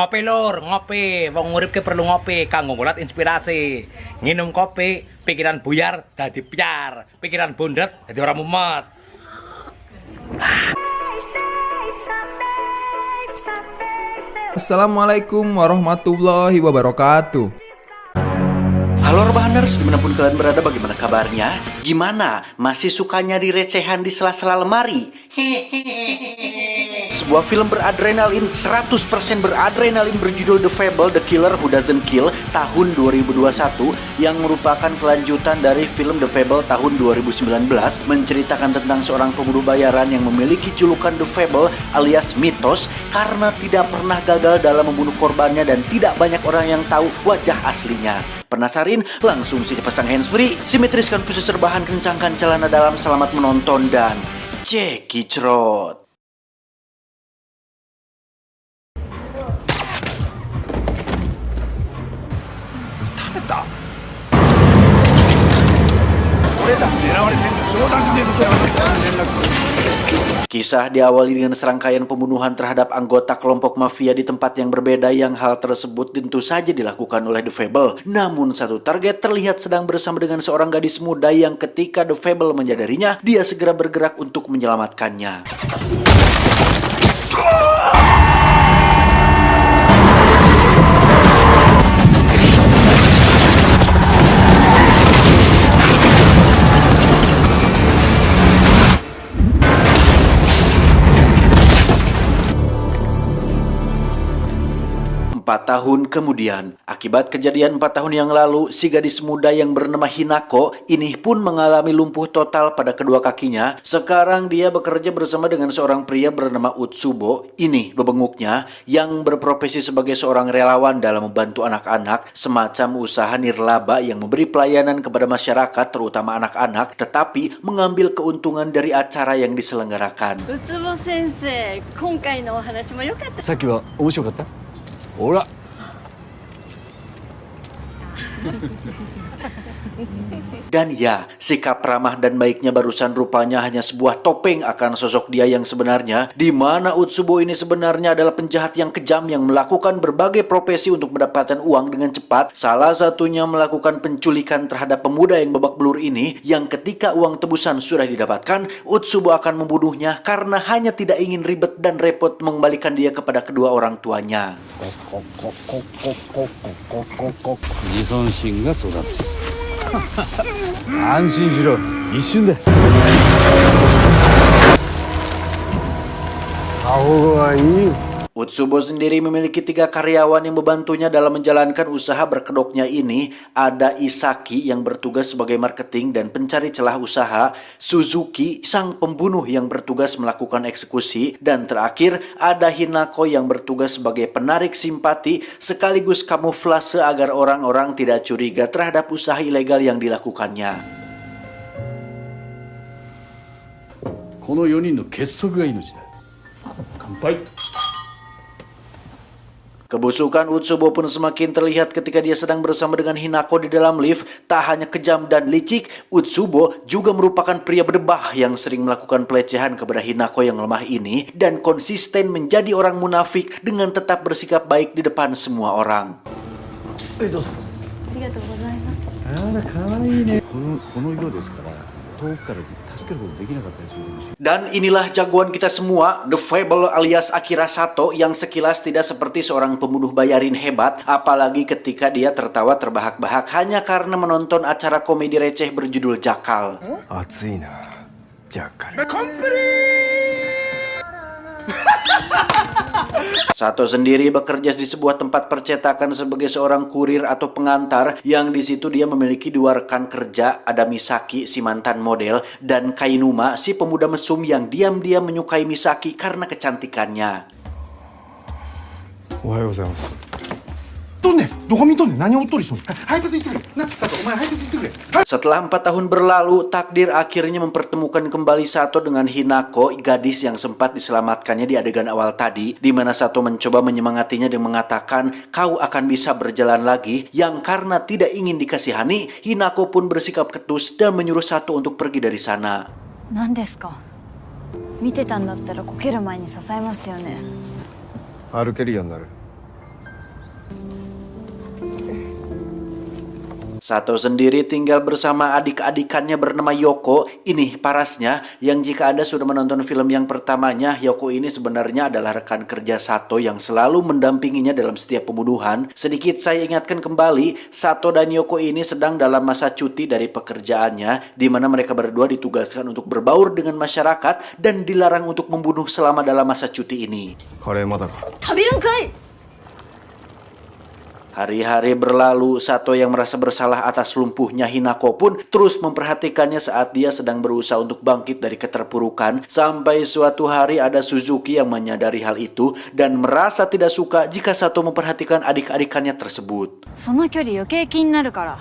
Ngopi lur, ngopi. Wong urip ki perlu ngopi kanggo ngulat inspirasi. Nginum kopi, pikiran buyar dadi piar, pikiran bundet dadi ora mumet. Assalamualaikum warahmatullahi wabarakatuh. Halo Rebahaners, dimanapun kalian berada, bagaimana kabarnya? Gimana? Masih suka nyari recehan di sela-sela lemari? Sebuah film beradrenalin, 100% beradrenalin berjudul The Fable, The Killer Who Doesn't Kill tahun 2021 yang merupakan kelanjutan dari film The Fable tahun 2019 menceritakan tentang seorang pembunuh bayaran yang memiliki julukan The Fable alias mitos karena tidak pernah gagal dalam membunuh korbannya dan tidak banyak orang yang tahu wajah aslinya. Penasarin? Langsung saja pasang handsfree, simetriskan pusat serbahan, kencangkan celana dalam, selamat menonton dan cekicrot. Kisah diawali dengan serangkaian pembunuhan terhadap anggota kelompok mafia di tempat yang berbeda yang hal tersebut tentu saja dilakukan oleh The Fable. Namun satu target terlihat sedang bersama dengan seorang gadis muda yang ketika The Fable menyadarinya, dia segera bergerak untuk menyelamatkannya. Empat tahun kemudian, akibat kejadian 4 tahun yang lalu, si gadis muda yang bernama Hinako ini pun mengalami lumpuh total pada kedua kakinya. Sekarang dia bekerja bersama dengan seorang pria bernama Utsubo, ini bebenguknya, yang berprofesi sebagai seorang relawan dalam membantu anak-anak, semacam usaha nirlaba yang memberi pelayanan kepada masyarakat, terutama anak-anak, tetapi mengambil keuntungan dari acara yang diselenggarakan. Utsubo sensei, 今回のお話も良かった。さっきは面白かった？ほら。Dan ya, sikap ramah dan baiknya barusan rupanya hanya sebuah topeng akan sosok dia yang sebenarnya, di mana Utsubo ini sebenarnya adalah penjahat yang kejam yang melakukan berbagai profesi untuk mendapatkan uang dengan cepat. Salah satunya melakukan penculikan terhadap pemuda yang babak belur ini, yang ketika uang tebusan sudah didapatkan, Utsubo akan membunuhnya karena hanya tidak ingin ribet dan repot mengembalikan dia kepada kedua orang tuanya. 自尊心が育つ。安心しろ、一瞬だ。顔がいい。 Utsubo sendiri memiliki 3 karyawan yang membantunya dalam menjalankan usaha berkedoknya ini. Ada Isaki yang bertugas sebagai marketing dan pencari celah usaha, Suzuki sang pembunuh yang bertugas melakukan eksekusi, dan terakhir ada Hinako yang bertugas sebagai penarik simpati sekaligus kamuflase agar orang-orang tidak curiga terhadap usaha ilegal yang dilakukannya. この4人の結束が命だ。乾杯。 Kebusukan Utsubo pun semakin terlihat ketika dia sedang bersama dengan Hinako di dalam lift. Tak hanya kejam dan licik, Utsubo juga merupakan pria berdebah yang sering melakukan pelecehan kepada Hinako yang lemah ini dan konsisten menjadi orang munafik dengan tetap bersikap baik di depan semua orang. ありがとうございます。あら、可愛いね。この色ですから、遠くから助けることできなかったりするかもしれない。 Dan inilah jagoan kita semua, The Fable alias Akira Sato, yang sekilas tidak seperti seorang pembunuh bayarin hebat, apalagi ketika dia tertawa terbahak-bahak hanya karena menonton acara komedi receh berjudul Jakal. Sato sendiri bekerja di sebuah tempat percetakan sebagai seorang kurir atau pengantar, yang di situ dia memiliki 2 rekan kerja, ada Misaki si mantan model dan Kainuma si pemuda mesum yang diam-diam menyukai Misaki karena kecantikannya. Setelah 4 tahun berlalu, takdir akhirnya mempertemukan kembali Sato dengan Hinako, gadis yang sempat diselamatkannya di adegan awal tadi, di mana Sato mencoba menyemangatinya dan mengatakan kau akan bisa berjalan lagi, yang karena tidak ingin dikasihani, Hinako pun bersikap ketus dan menyuruh Sato untuk pergi dari sana. 何ですか。見てたんだったらこける前に支えますよね。歩けるようになる。Sato sendiri tinggal bersama adik-adikannya bernama Yoko. Ini parasnya, yang jika Anda sudah menonton film yang pertamanya, Yoko ini sebenarnya adalah rekan kerja Sato yang selalu mendampinginya dalam setiap pembunuhan. Sedikit saya ingatkan kembali, Sato dan Yoko ini sedang dalam masa cuti dari pekerjaannya, di mana mereka berdua ditugaskan untuk berbaur dengan masyarakat dan dilarang untuk membunuh selama dalam masa cuti ini. カレーまだか。食べるんかい。 Hari-hari berlalu, Sato yang merasa bersalah atas lumpuhnya Hinako pun terus memperhatikannya saat dia sedang berusaha untuk bangkit dari keterpurukan. Sampai suatu hari ada Suzuki yang menyadari hal itu dan merasa tidak suka jika Sato memperhatikan adik-adikannya tersebut. その距離余計気になるから。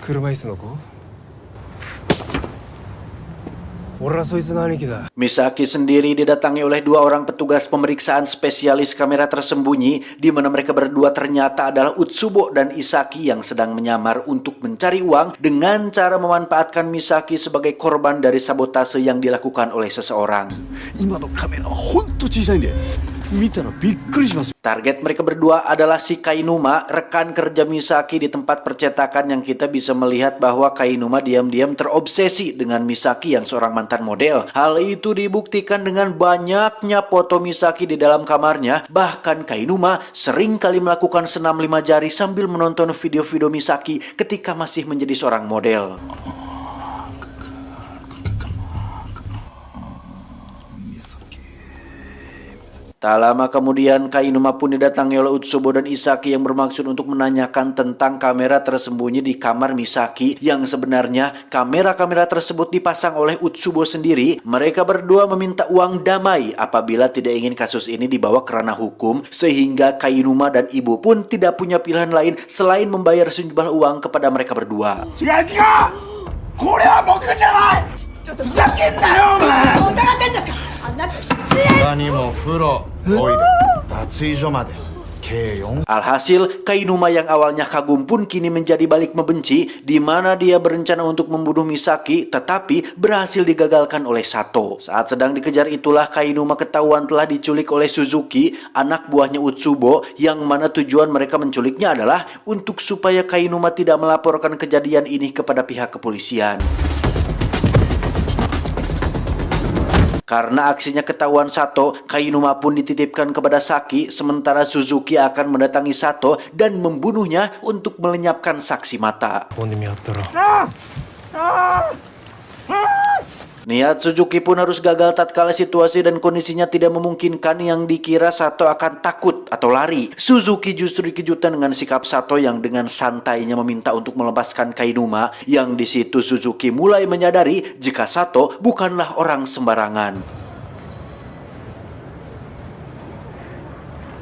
車椅子の子俺はそいつの兄貴だ。 Misaki sendiri didatangi oleh dua orang petugas pemeriksaan spesialis kamera tersembunyi, di mana mereka berdua ternyata adalah Utsubo dan Isaki yang sedang menyamar untuk mencari uang dengan cara memanfaatkan Misaki sebagai korban dari sabotase yang dilakukan oleh seseorang. 今のカメラはほんと小さいんで見たらびっくりします。 Target mereka berdua adalah si Kainuma, rekan kerja Misaki di tempat percetakan yang kita bisa melihat bahwa Kainuma diam-diam terobsesi dengan Misaki yang seorang mantan model. Hal itu dibuktikan dengan banyaknya foto Misaki di dalam kamarnya. Bahkan Kainuma sering kali melakukan senam 5 jari sambil menonton video-video Misaki ketika masih menjadi seorang model. Tak lama kemudian, Kainuma pun didatangi oleh Utsubo dan Isaki yang bermaksud untuk menanyakan tentang kamera tersembunyi di kamar Misaki, yang sebenarnya kamera-kamera tersebut dipasang oleh Utsubo sendiri. Mereka berdua meminta uang damai apabila tidak ingin kasus ini dibawa ke ranah hukum, sehingga Kainuma dan ibu pun tidak punya pilihan lain selain membayar sejumlah uang kepada mereka berdua. 他にも風呂、トイレ、脱衣所まで計4。 Alhasil, Kainuma yang awalnya kagum pun kini menjadi balik membenci, di mana dia berencana untuk membunuh Misaki, tetapi berhasil digagalkan oleh Sato. Saat sedang dikejar itulah Kainuma ketahuan telah diculik oleh Suzuki, anak buahnya Utsubo, yang mana tujuan mereka menculiknya adalah untuk supaya Kainuma tidak melaporkan kejadian ini kepada pihak kepolisian. Karena aksinya ketahuan Sato, Kainuma pun dititipkan kepada Saki, sementara Suzuki akan mendatangi Sato dan membunuhnya untuk melenyapkan saksi mata. ここに見張ったら。 Niat Suzuki pun harus gagal tatkala situasi dan kondisinya tidak memungkinkan, yang dikira Sato akan takut atau lari. Suzuki justru dikejutkan dengan sikap Sato yang dengan santainya meminta untuk melepaskan Kainuma, yang di situ Suzuki mulai menyadari jika Sato bukanlah orang sembarangan.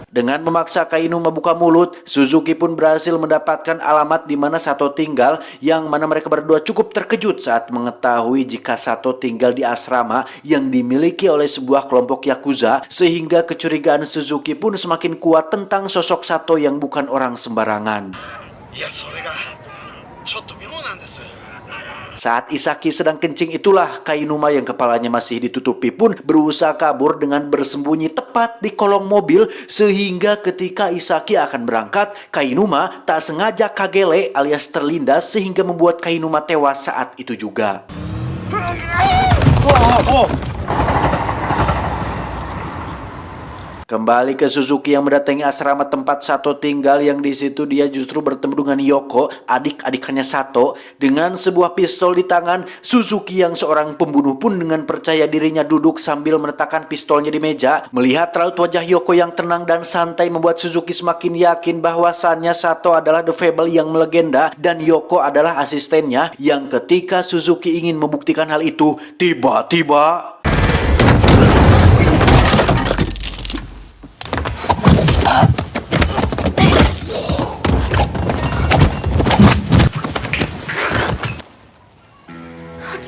Dengan memaksa Kainuma buka mulut, Suzuki pun berhasil mendapatkan alamat di mana Sato tinggal, yang mana mereka berdua cukup terkejut saat mengetahui jika Sato tinggal di asrama yang dimiliki oleh sebuah kelompok Yakuza, sehingga kecurigaan Suzuki pun semakin kuat tentang sosok Sato yang bukan orang sembarangan. Saat Isaki sedang kencing itulah Kainuma yang kepalanya masih ditutupi pun berusaha kabur dengan bersembunyi tepat di kolong mobil, sehingga ketika Isaki akan berangkat, Kainuma tak sengaja kagele alias terlindas sehingga membuat Kainuma tewas saat itu juga. Kembali ke Suzuki yang mendatangi asrama tempat Sato tinggal, yang di situ dia justru bertemu dengan Yoko, adik-adikannya Sato, dengan sebuah pistol di tangan. Suzuki yang seorang pembunuh pun dengan percaya dirinya duduk sambil meletakkan pistolnya di meja. Melihat raut wajah Yoko yang tenang dan santai membuat Suzuki semakin yakin bahwasannya Sato adalah The Fable yang melegenda dan Yoko adalah asistennya, yang ketika Suzuki ingin membuktikan hal itu, tiba-tiba8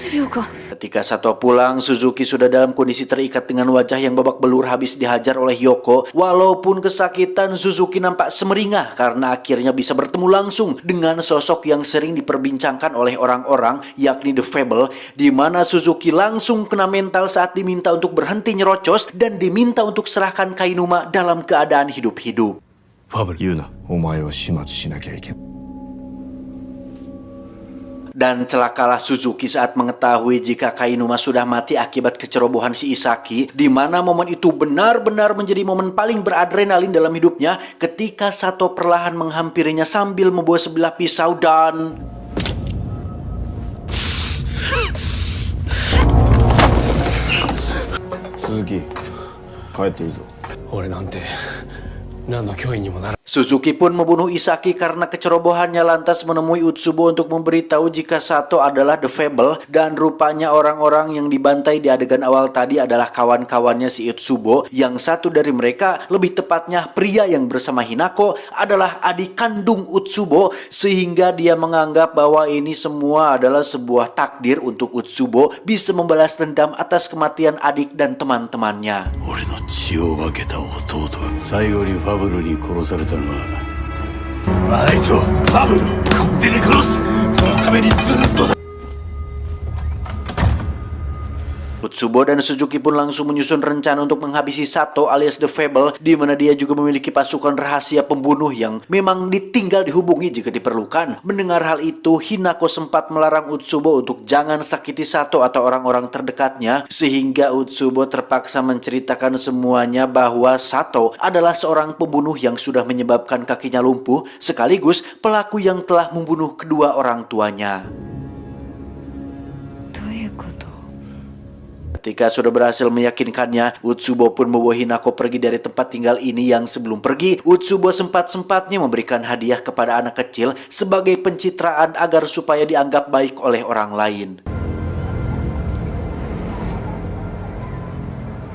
秒か。Ketika Sato pulang, Suzuki sudah dalam kondisi terikat dengan wajah yang babak belur habis dihajar oleh Yoko. Walaupun kesakitan, Suzuki nampak semeringah karena akhirnya bisa bertemu langsung dengan sosok yang sering diperbincangkan oleh orang-orang, yakni The Fable, di mana Suzuki langsung kena mental saat diminta untuk berhenti nyerocos dan diminta untuk serahkan Kainuma dalam keadaan hidup-hidup. 言うな、お前を始末しなきゃいけない。 Dan celakalah Suzuki saat mengetahui jika Kainuma sudah mati akibat kecerobohan si Isaki, di mana momen itu benar-benar menjadi momen paling beradrenalin dalam hidupnya ketika Sato perlahan menghampirinya sambil membawa sebilah pisau dan... Suzuki, 帰っていいぞ。俺なんて何の脅威にもなら Suzuki pun membunuh Isaki karena kecerobohannya, lantas menemui Utsubo untuk memberitahu jika Sato adalah The Fable, dan rupanya orang-orang yang dibantai di adegan awal tadi adalah kawan-kawannya si Utsubo, yang satu dari mereka, lebih tepatnya pria yang bersama Hinako, adalah adik kandung Utsubo, sehingga dia menganggap bahwa ini semua adalah sebuah takdir untuk Utsubo bisa membalas dendam atas kematian adik dan teman-temannya. 俺の血を分けた弟が最後にファブルに殺されたのは、あいつをファブル勝手に殺す、そのためにずっと。 Utsubo dan Suzuki pun langsung menyusun rencana untuk menghabisi Sato alias The Fable, di mana dia juga memiliki pasukan rahasia pembunuh yang memang ditinggal dihubungi jika diperlukan. Mendengar hal itu, Hinako sempat melarang Utsubo untuk jangan sakiti Sato atau orang-orang terdekatnya, sehingga Utsubo terpaksa menceritakan semuanya bahwa Sato adalah seorang pembunuh yang sudah menyebabkan kakinya lumpuh, sekaligus pelaku yang telah membunuh kedua orang tuanya. Ketika sudah berhasil meyakinkannya, Utsubo pun membawa Hinako pergi dari tempat tinggal ini, yang sebelum pergi, Utsubo sempat-sempatnya memberikan hadiah kepada anak kecil sebagai pencitraan agar supaya dianggap baik oleh orang lain.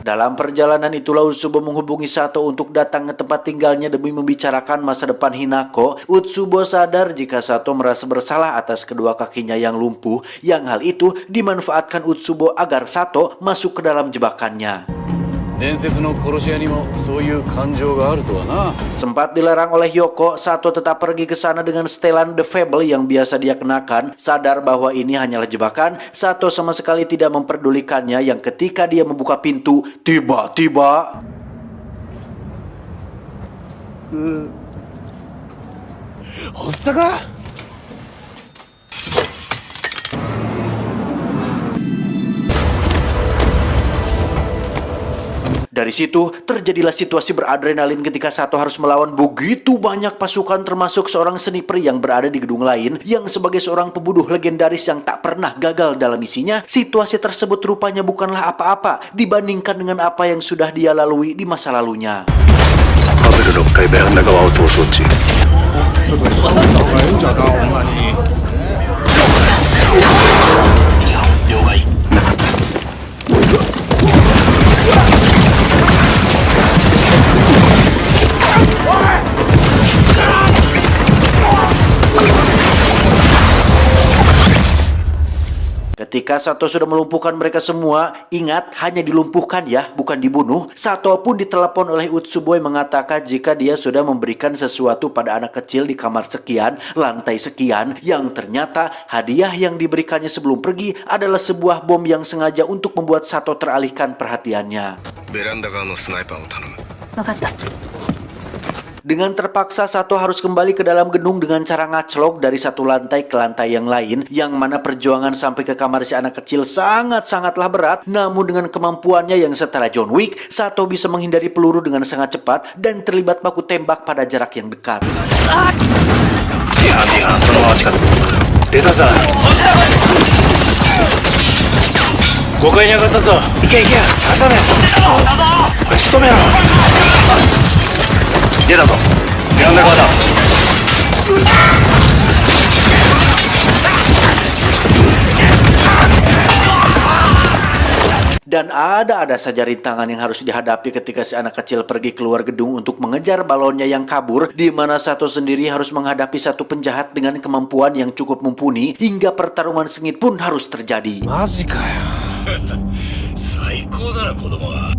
Dalam perjalanan itulah Utsubo menghubungi Sato untuk datang ke tempat tinggalnya demi membicarakan masa depan Hinako. Utsubo sadar jika Sato merasa bersalah atas kedua kakinya yang lumpuh, yang hal itu dimanfaatkan Utsubo agar Sato masuk ke dalam jebakannya. 伝説の殺し屋にもそういう感情があるとはな。 Sempat dilarang oleh Yoko, Sato tetap pergi ke sana dengan setelan The Fable yang biasa dia kenakan. Sadar bahwa ini hanyalah jebakan, Sato sama sekali tidak memperdulikannya, yang ketika dia membuka pintu, tiba-tiba... Dari situ, terjadilah situasi beradrenalin ketika Sato harus melawan begitu banyak pasukan, termasuk seorang sniper yang berada di gedung lain, yang sebagai seorang pembunuh legendaris yang tak pernah gagal dalam misinya. Situasi tersebut rupanya bukanlah apa-apa dibandingkan dengan apa yang sudah dia lalui di masa lalunya. Ketika Sato sudah melumpuhkan mereka semua, ingat hanya dilumpuhkan ya, bukan dibunuh. Sato pun ditelepon oleh Utsubo yang mengatakan jika dia sudah memberikan sesuatu pada anak kecil di kamar sekian, lantai sekian, yang ternyata hadiah yang diberikannya sebelum pergi adalah sebuah bom yang sengaja untuk membuat Sato teralihkan perhatiannya. Dengan terpaksa, Sato harus kembali ke dalam gedung dengan cara ngaclok dari satu lantai ke lantai yang lain, yang mana perjuangan sampai ke kamar si anak kecil sangat-sangatlah berat. Namun dengan kemampuannya yang setara John Wick, Sato bisa menghindari peluru dengan sangat cepat dan terlibat baku tembak pada jarak yang dekat. Dan ada saja rintangan yang harus dihadapi ketika si anak kecil pergi keluar gedung untuk mengejar balonnya yang kabur, di mana Sato sendiri harus menghadapi satu penjahat dengan kemampuan yang cukup mumpuni hingga pertarungan sengit pun harus terjadi. マジかよ。最高だな子供は。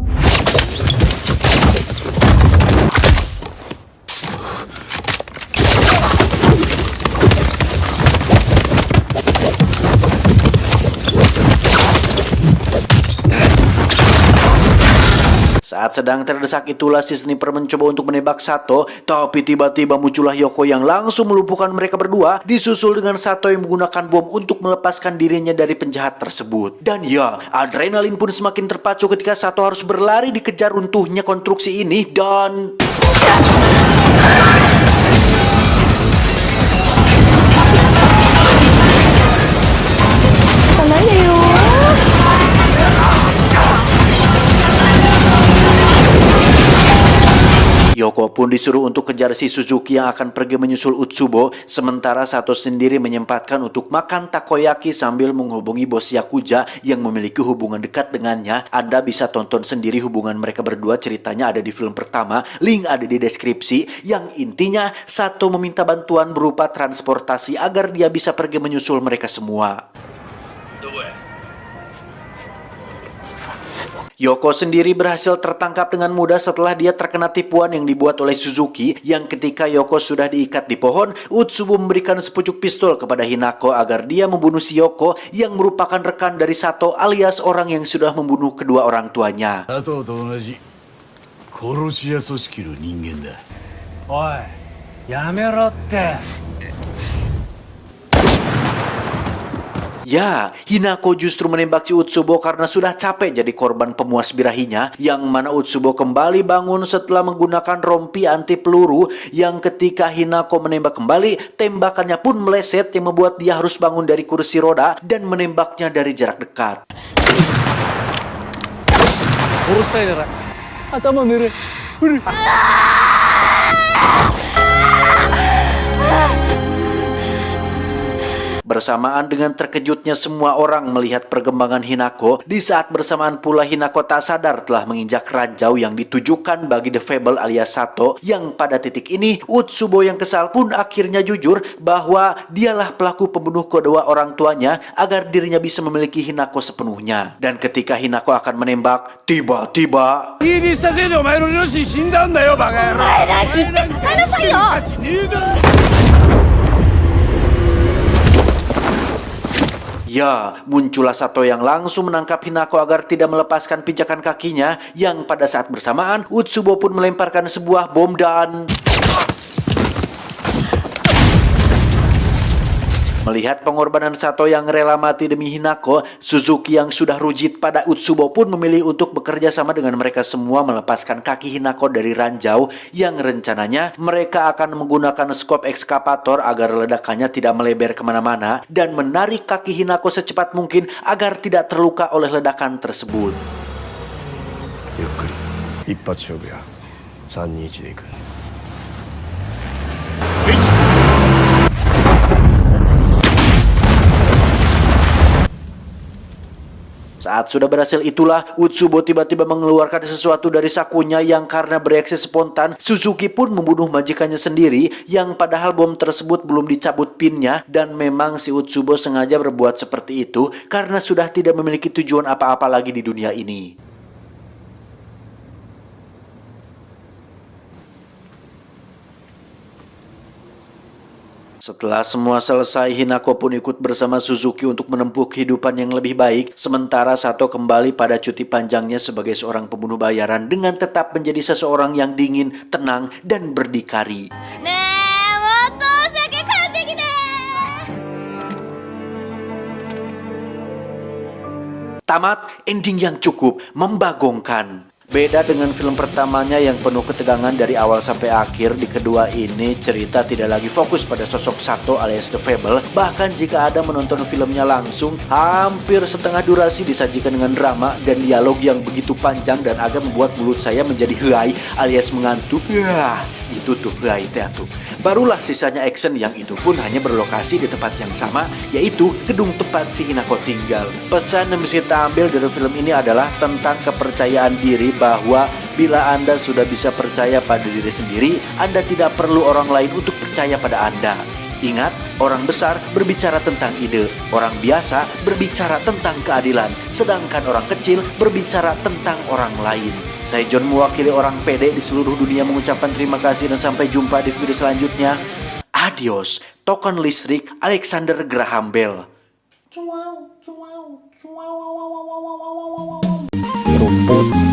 Saat sedang terdesak itulah si sniper mencoba untuk menembak Sato, tapi tiba-tiba muncullah Yoko yang langsung melumpuhkan mereka berdua, disusul dengan Sato yang menggunakan bom untuk melepaskan dirinya dari penjahat tersebut. Dan ya, adrenalin pun semakin terpacu ketika Sato harus berlari dikejar runtuhnya konstruksi ini dan... Yoko pun disuruh untuk kejar si Suzuki yang akan pergi menyusul Utsubo, sementara Sato sendiri menyempatkan untuk makan takoyaki sambil menghubungi bos Yakuza yang memiliki hubungan dekat dengannya. Anda bisa tonton sendiri hubungan mereka berdua, ceritanya ada di film pertama, link ada di deskripsi. Yang intinya Sato meminta bantuan berupa transportasi agar dia bisa pergi menyusul mereka semua. Yoko sendiri berhasil tertangkap dengan mudah setelah dia terkena tipuan yang dibuat oleh Suzuki, yang ketika Yoko sudah diikat di pohon, Utsubo memberikan sepucuk pistol kepada Hinako agar dia membunuh si Yoko yang merupakan rekan dari Sato alias orang yang sudah membunuh kedua orang tuanya. 佐藤と同じ殺し屋組織の人間だ。おい、やめろって。 Ya, Hinako justru menembak si Utsubo karena sudah capek jadi korban pemuas birahinya, yang mana Utsubo kembali bangun setelah menggunakan rompi anti peluru, yang ketika Hinako menembak kembali, tembakannya pun meleset yang membuat dia harus bangun dari kursi roda dan menembaknya dari jarak dekat. 殺したいなら頭塗れ。 Bersamaan dengan terkejutnya semua orang melihat perkembangan Hinako, di saat bersamaan pula Hinako tak sadar telah menginjak ranjau yang ditujukan bagi The Fable alias Sato, yang pada titik ini Utsubo yang kesal pun akhirnya jujur bahwa dialah pelaku pembunuh kedua orang tuanya agar dirinya bisa memiliki Hinako sepenuhnya. Dan ketika Hinako akan menembak, tiba-tiba いいにしたせいでお前の両親死んだんだよ、バカ野郎。お前ら切って刺さなさいよ。Ya, muncullah Sato yang langsung menangkap Hinako agar tidak melepaskan pijakan kakinya, yang pada saat bersamaan Utsubo pun melemparkan sebuah bom dan... Melihat pengorbanan Sato yang rela mati demi Hinako, Suzuki yang sudah rujit pada Utsubo pun memilih untuk bekerja sama dengan mereka semua melepaskan kaki Hinako dari ranjau, yang rencananya mereka akan menggunakan skop ekskavator agar ledakannya tidak melebar kemana-mana dan menarik kaki Hinako secepat mungkin agar tidak terluka oleh ledakan tersebut. ゆっくり一発勝負や。321でいく。 Saat sudah berhasil itulah, Utsubo tiba-tiba mengeluarkan sesuatu dari sakunya yang karena bereaksi spontan, Suzuki pun membunuh majikannya sendiri, yang padahal bom tersebut belum dicabut pinnya, dan memang si Utsubo sengaja berbuat seperti itu karena sudah tidak memiliki tujuan apa-apa lagi di dunia ini. Setelah semua selesai, Hinako pun ikut bersama Suzuki untuk menempuh kehidupan yang lebih baik, sementara Sato kembali pada cuti panjangnya sebagai seorang pembunuh bayaran dengan tetap menjadi seseorang yang dingin, tenang, dan berdikari. Tamat ending yang cukup membagongkan. Beda dengan film pertamanya yang penuh ketegangan dari awal sampai akhir, di kedua ini cerita tidak lagi fokus pada sosok Sato alias The Fable. Bahkan jika ada menonton filmnya langsung, hampir setengah durasi disajikan dengan drama dan dialog yang begitu panjang dan agak membuat mulut saya menjadi heuai alias mengantuk. Itu tuh heuai teh tuh. Barulah sisanya action yang itu pun hanya berlokasi di tempat yang sama, yaitu gedung tempat si Hinako tinggal. Pesan yang bisa kita ambil dari film ini adalah tentang kepercayaan diri, bahwa bila Anda sudah bisa percaya pada diri sendiri, Anda tidak perlu orang lain untuk percaya pada Anda. Ingat, orang besar berbicara tentang ide, orang biasa berbicara tentang keadilan, sedangkan orang kecil berbicara tentang orang lain. Saya John, mewakili orang pede di seluruh dunia, mengucapkan terima kasih dan sampai jumpa di video selanjutnya. Adios, token listrik Alexander Graham Bell. Keropok